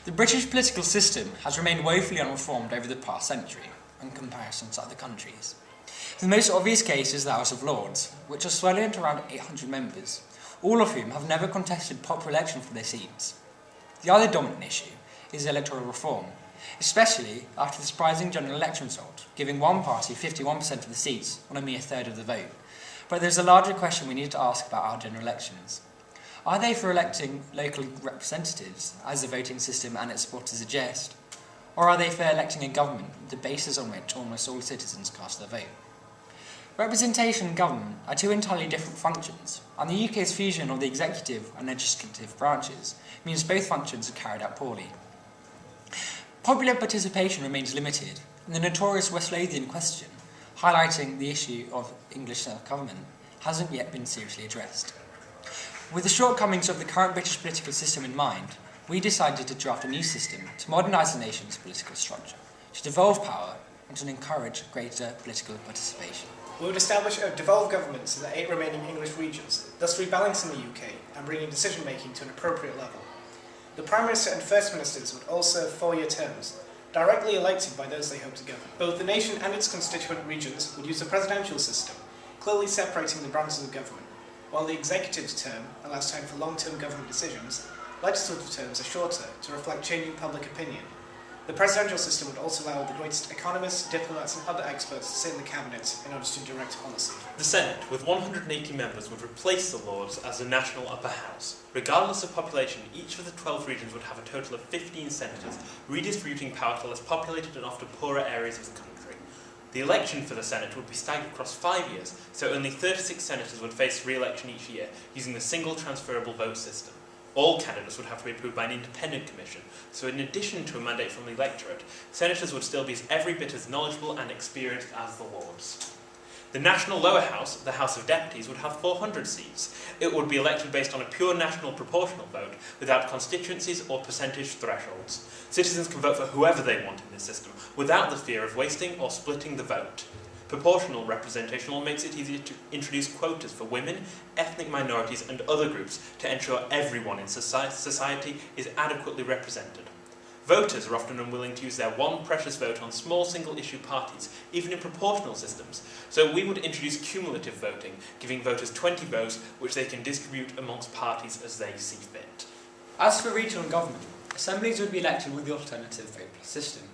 The British political system has remained woefully unreformed over the past century, in comparison to other countries. The most obvious case is the House of Lords, which are swelling to around 800 members, all of whom have never contested popular election for their seats. The other dominant issue is electoral reform, especially after the surprising general election result, giving one party 51% of the seats on a mere third of the vote. But there's a larger question we need to ask about our general elections. Are they for electing local representatives, as the voting system and its supporters suggest? Or are they for electing a government, the basis on which almost all citizens cast their vote? Representation and government are two entirely different functions, and the UK's fusion of the executive and legislative branches means both functions are carried out poorly. Popular participation remains limited, and the notorious West Lothian question, highlighting the issue of English self-government, hasn't yet been seriously addressed. With the shortcomings of the current British political system in mind, we decided to draft a new system to modernise the nation's political structure, to devolve power and to encourage greater political participation. We would establish a devolved government in the 8 remaining English regions, thus rebalancing the UK and bringing decision-making to an appropriate level. The Prime Minister and First Ministers would all serve 4-year terms, directly elected by those they hope to govern. Both the nation and its constituent regions would use a presidential system, clearly separating the branches of government. While the executive's term allows time for long-term government decisions, legislative terms are shorter to reflect changing public opinion. The presidential system would also allow the greatest economists, diplomats and other experts to sit in the cabinet in order to direct policy. The Senate, with 180 members, would replace the Lords as the national upper house. Regardless of population, each of the 12 regions would have a total of 15 senators, redistributing power to less populated and often poorer areas of the country. The election for the Senate would be staggered across 5 years, so only 36 senators would face re-election each year, using the single transferable vote system. All candidates would have to be approved by an independent commission, so in addition to a mandate from the electorate, senators would still be every bit as knowledgeable and experienced as the Lords. The national lower house, the House of Deputies, would have 400 seats. It would be elected based on a pure national proportional vote, without constituencies or percentage thresholds. Citizens can vote for whoever they want in this system, without the fear of wasting or splitting the vote. Proportional representation makes it easier to introduce quotas for women, ethnic minorities and other groups to ensure everyone in society is adequately represented. Voters are often unwilling to use their one precious vote on small single-issue parties, even in proportional systems, so we would introduce cumulative voting, giving voters 20 votes which they can distribute amongst parties as they see fit. As for regional government, assemblies would be elected with the alternative vote system.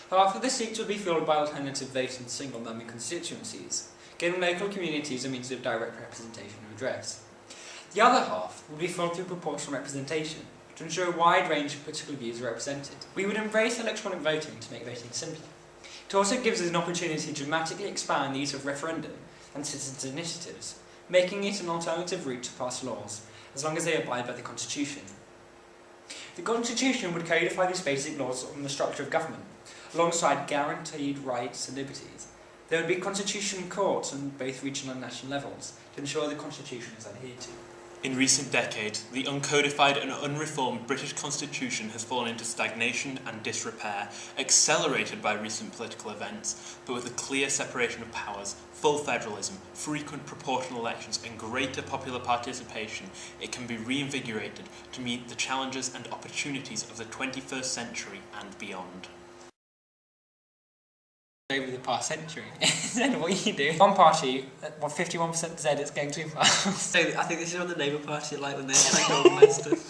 However, the seats would be filled by alternative voting single-member constituencies, giving local communities a means of direct representation and redress. The other half would be filled through proportional representation, to ensure a wide range of political views are represented. We would embrace electronic voting to make voting simpler. It also gives us an opportunity to dramatically expand the use of referendum and citizens' initiatives, making it an alternative route to pass laws, as long as they abide by the Constitution. The Constitution would codify these basic laws on the structure of government, alongside guaranteed rights and liberties. There would be constitutional courts on both regional and national levels to ensure the Constitution is adhered to. In recent decades, the uncodified and unreformed British Constitution has fallen into stagnation and disrepair, accelerated by recent political events, but with a clear separation of powers, full federalism, frequent proportional elections and greater popular participation, it can be reinvigorated to meet the challenges and opportunities of the 21st century and beyond. Over the past century. Then what you do? One party, 51% said it's going too far. So I think this is what the Labour Party are like when they're trying to organise stuff.